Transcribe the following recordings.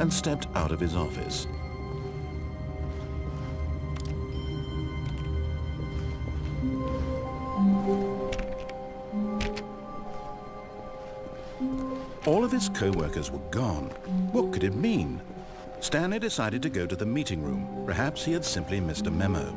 and stepped out of his office. All of his co-workers were gone. What could it mean? Stanley decided to go to the meeting room. Perhaps he had simply missed a memo.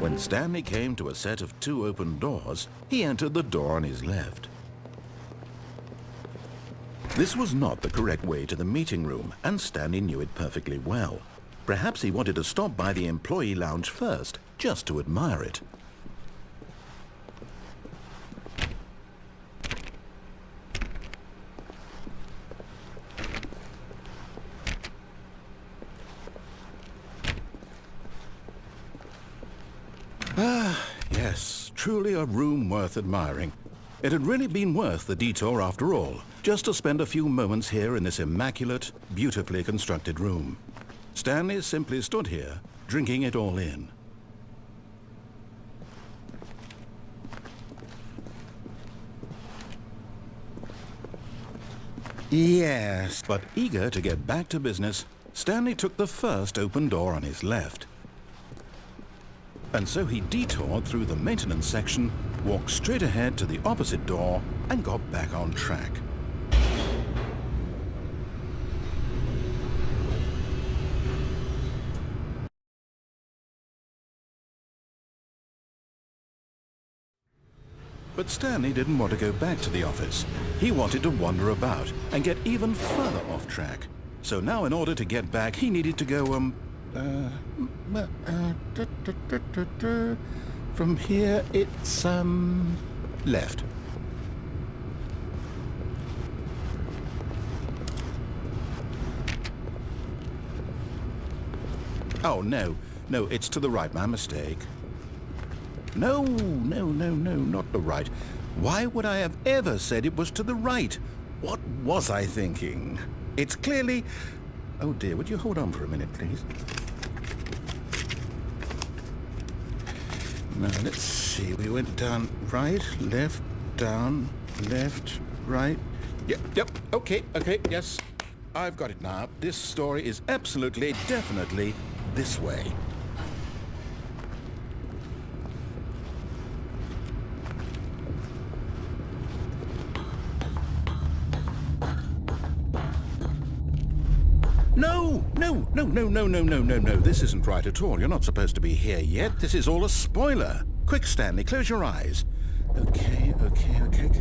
When Stanley came to a set of 2 open doors, he entered the door on his left. This was not the correct way to the meeting room, and Stanley knew it perfectly well. Perhaps he wanted to stop by the employee lounge first, just to admire it. Yes, truly a room worth admiring. It had really been worth the detour after all, just to spend a few moments here in this immaculate, beautifully constructed room. Stanley simply stood here, drinking it all in. Yes, but eager to get back to business, Stanley took the first open door on his left. And so he detoured through the maintenance section, walked straight ahead to the opposite door, and got back on track. But Stanley didn't want to go back to the office. He wanted to wander about and get even further off track. So now in order to get back, he needed to go, from here it's, left. Oh, no, it's to the right, my mistake. No, not the right. Why would I have ever said it was to the right? What was I thinking? It's clearly... Oh dear, would you hold on for a minute, please? Now, let's see, we went down right, left, down, left, right. Yep, okay, yes. I've got it now. This story is absolutely, definitely this way. No. This isn't right at all. You're not supposed to be here yet. This is all a spoiler. Quick, Stanley, close your eyes. Okay.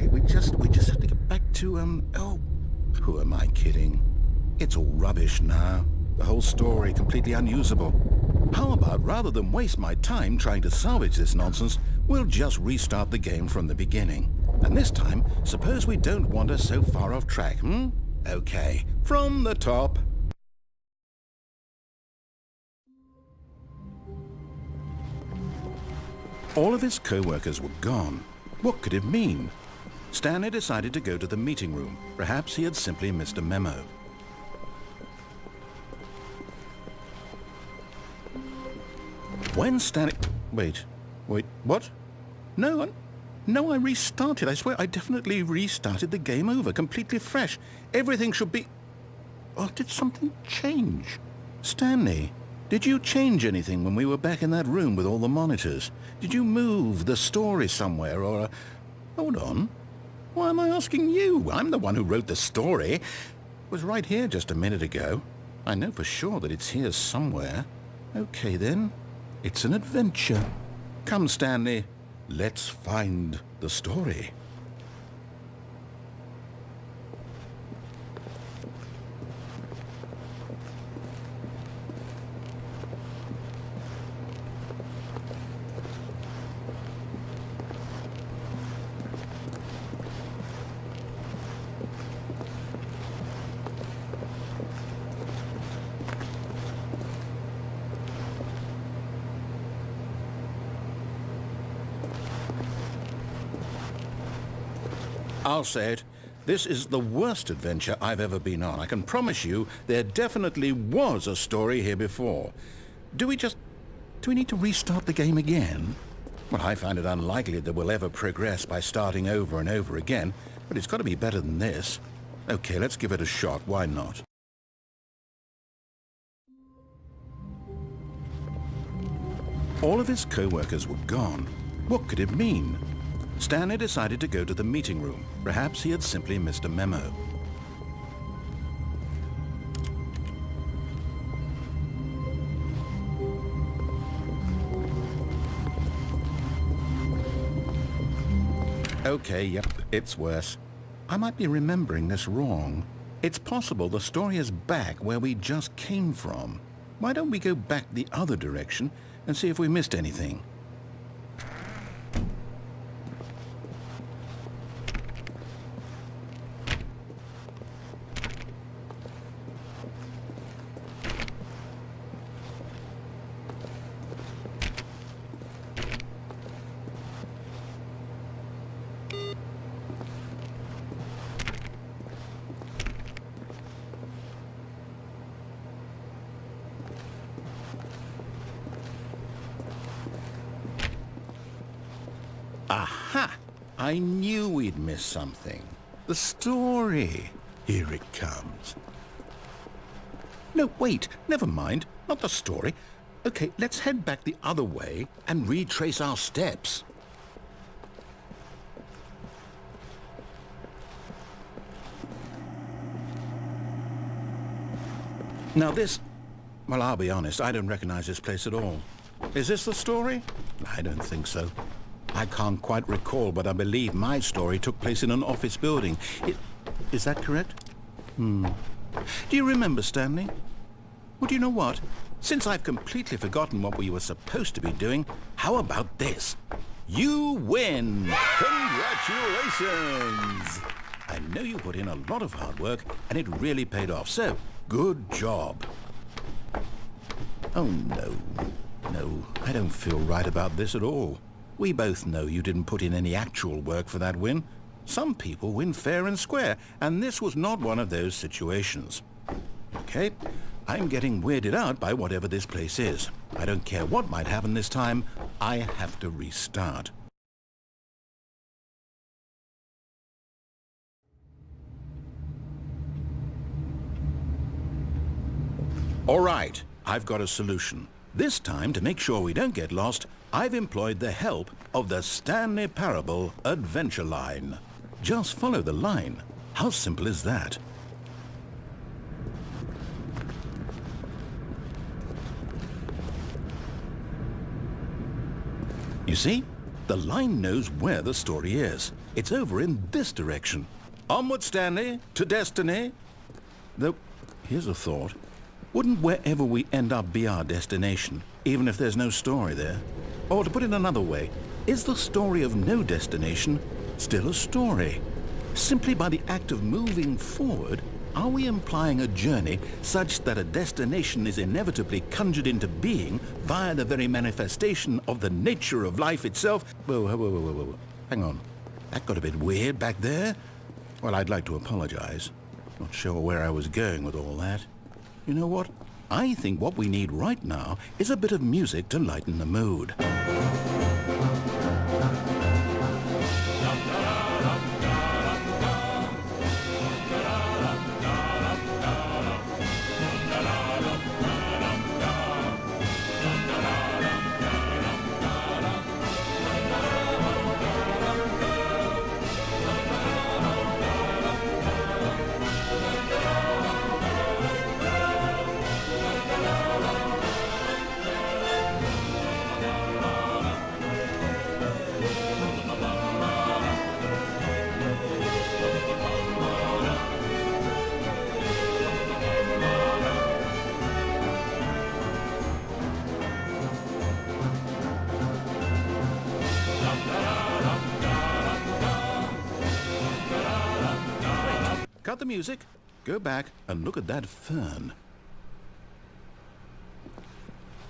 We just have to get back to, oh, who am I kidding? It's all rubbish now. The whole story completely unusable. How about, rather than waste my time trying to salvage this nonsense, we'll just restart the game from the beginning. And this time, suppose we don't wander so far off track, Okay, from the top. All of his co-workers were gone. What could it mean? Stanley decided to go to the meeting room. Perhaps he had simply missed a memo. When Stanley... Wait, what? No, I restarted. I swear, I definitely restarted the game over, completely fresh. Everything should be... Oh, did something change? Stanley, did you change anything when we were back in that room with all the monitors? Did you move the story somewhere, or... Hold on. Why am I asking you? I'm the one who wrote the story. It was right here just a minute ago. I know for sure that it's here somewhere. Okay, then. It's an adventure. Come, Stanley. Let's find the story. I'll say it. This is the worst adventure I've ever been on. I can promise you there definitely was a story here before. Do we need to restart the game again? Well, I find it unlikely that we'll ever progress by starting over and over again, but it's got to be better than this. Okay, let's give it a shot. Why not? All of his co-workers were gone. What could it mean? Stanley decided to go to the meeting room. Perhaps he had simply missed a memo. Okay, yep, it's worse. I might be remembering this wrong. It's possible the story is back where we just came from. Why don't we go back the other direction and see if we missed anything? Aha! I knew we'd miss something. The story. Here it comes. No, wait. Never mind. Not the story. Okay, let's head back the other way and retrace our steps. Now this... Well, I'll be honest, I don't recognize this place at all. Is this the story? I don't think so. I can't quite recall, but I believe my story took place in an office building. Is that correct? Do you remember, Stanley? Well, do you know what? Since I've completely forgotten what we were supposed to be doing, how about this? You win! Congratulations! I know you put in a lot of hard work, and it really paid off, so good job. Oh, no. No, I don't feel right about this at all. We both know you didn't put in any actual work for that win. Some people win fair and square, and this was not one of those situations. Okay, I'm getting weirded out by whatever this place is. I don't care what might happen this time. I have to restart. All right, I've got a solution. This time, to make sure we don't get lost, I've employed the help of the Stanley Parable Adventure Line. Just follow the line. How simple is that? You see? The line knows where the story is. It's over in this direction. Onward, Stanley, to destiny. Though, here's a thought. Wouldn't wherever we end up be our destination, even if there's no story there? Or to put it another way, is the story of no destination still a story? Simply by the act of moving forward, are we implying a journey such that a destination is inevitably conjured into being via the very manifestation of the nature of life itself? Whoa. Hang on. That got a bit weird back there. Well, I'd like to apologize. Not sure where I was going with all that. You know what? I think what we need right now is a bit of music to lighten the mood. Cut the music, go back and look at that fern.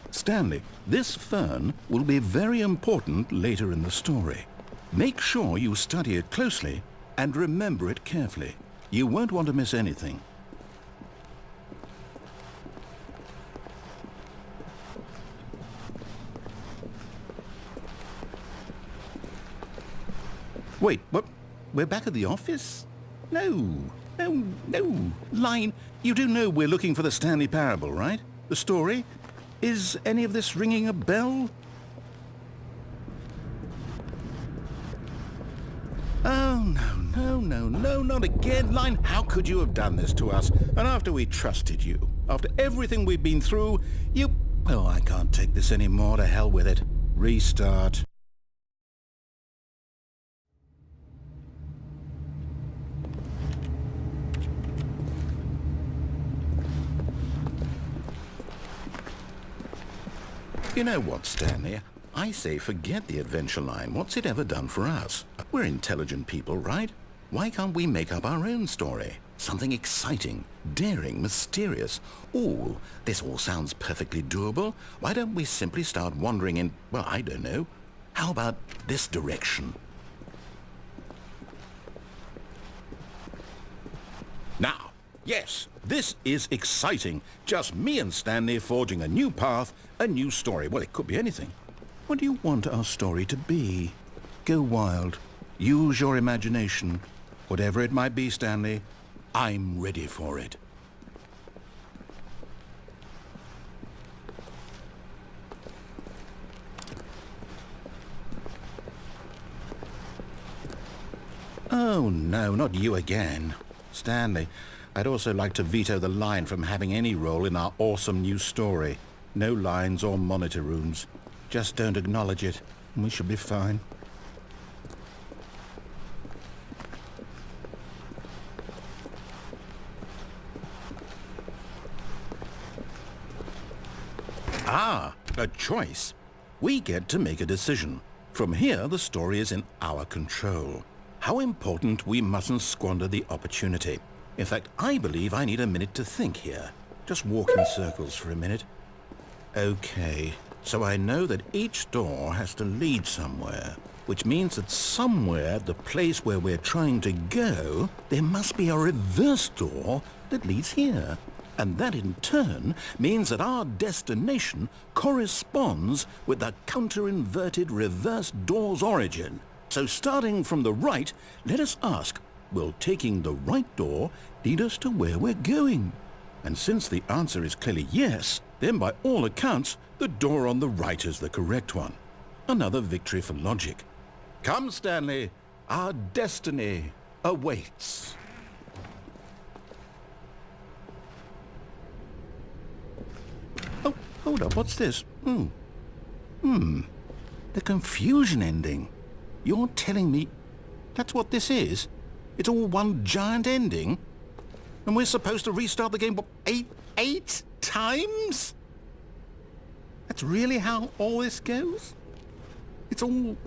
Stanley, this fern will be very important later in the story. Make sure you study it closely and remember it carefully. You won't want to miss anything. Wait, what? We're back at the office? No. Line, you do know we're looking for the Stanley Parable, right? The story? Is any of this ringing a bell? Oh, no, not again. Line, how could you have done this to us? And after we trusted you, after everything we've been through, you... Oh, I can't take this anymore. To hell with it. Restart. You know what, Stanley? I say forget the adventure line. What's it ever done for us? We're intelligent people, right? Why can't we make up our own story? Something exciting, daring, mysterious. Ooh, this all sounds perfectly doable. Why don't we simply start wandering in, well, I don't know. How about this direction? Now, yes, this is exciting. Just me and Stanley forging a new path, a new story. Well, it could be anything. What do you want our story to be? Go wild. Use your imagination. Whatever it might be, Stanley, I'm ready for it. Oh, no, not you again. Stanley, I'd also like to veto the line from having any role in our awesome new story. No lines or monitor rooms. Just don't acknowledge it, and we should be fine. Ah, a choice. We get to make a decision. From here, the story is in our control. How important we mustn't squander the opportunity. In fact, I believe I need a minute to think here. Just walk in circles for a minute. Okay, so I know that each door has to lead somewhere, which means that somewhere, the place where we're trying to go, there must be a reverse door that leads here. And that in turn means that our destination corresponds with the counter-inverted reverse door's origin. So starting from the right, let us ask, will taking the right door lead us to where we're going? And since the answer is clearly yes, then by all accounts, the door on the right is the correct one. Another victory for logic. Come, Stanley, our destiny awaits. Oh, hold up, what's this? The confusion ending. You're telling me that's what this is? It's all one giant ending? And we're supposed to restart the game, what, eight times? That's really how all this goes? It's all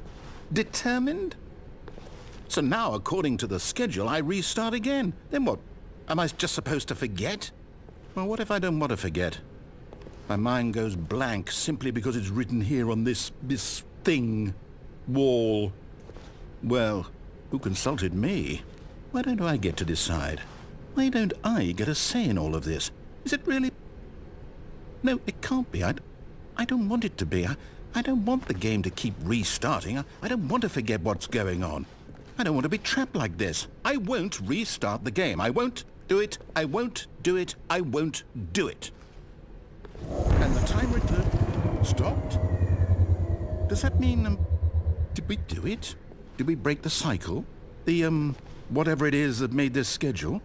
determined? So now, according to the schedule, I restart again. Then what? Am I just supposed to forget? Well, what if I don't want to forget? My mind goes blank simply because it's written here on this thing, wall. Well, who consulted me? Why don't I get to decide? Why don't I get a say in all of this? Is it really... No, it can't be. I don't want it to be. I don't want the game to keep restarting. I don't want to forget what's going on. I don't want to be trapped like this. I won't restart the game. I won't do it. I won't do it. I won't do it. And the timer stopped? Does that mean, did we do it? Did we break the cycle? The, whatever it is that made this schedule?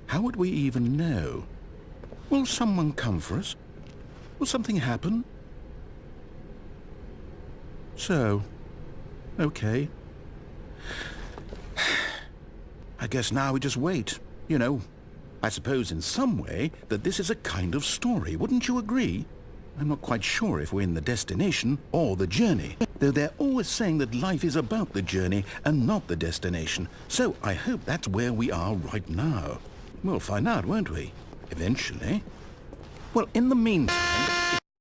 How would we even know? Will someone come for us? Will something happen? So, okay. I guess now we just wait, you know. I suppose in some way that this is a kind of story, wouldn't you agree? I'm not quite sure if we're in the destination or the journey, though they're always saying that life is about the journey and not the destination, so I hope that's where we are right now. We'll find out, won't we? Eventually. Well, in the meantime...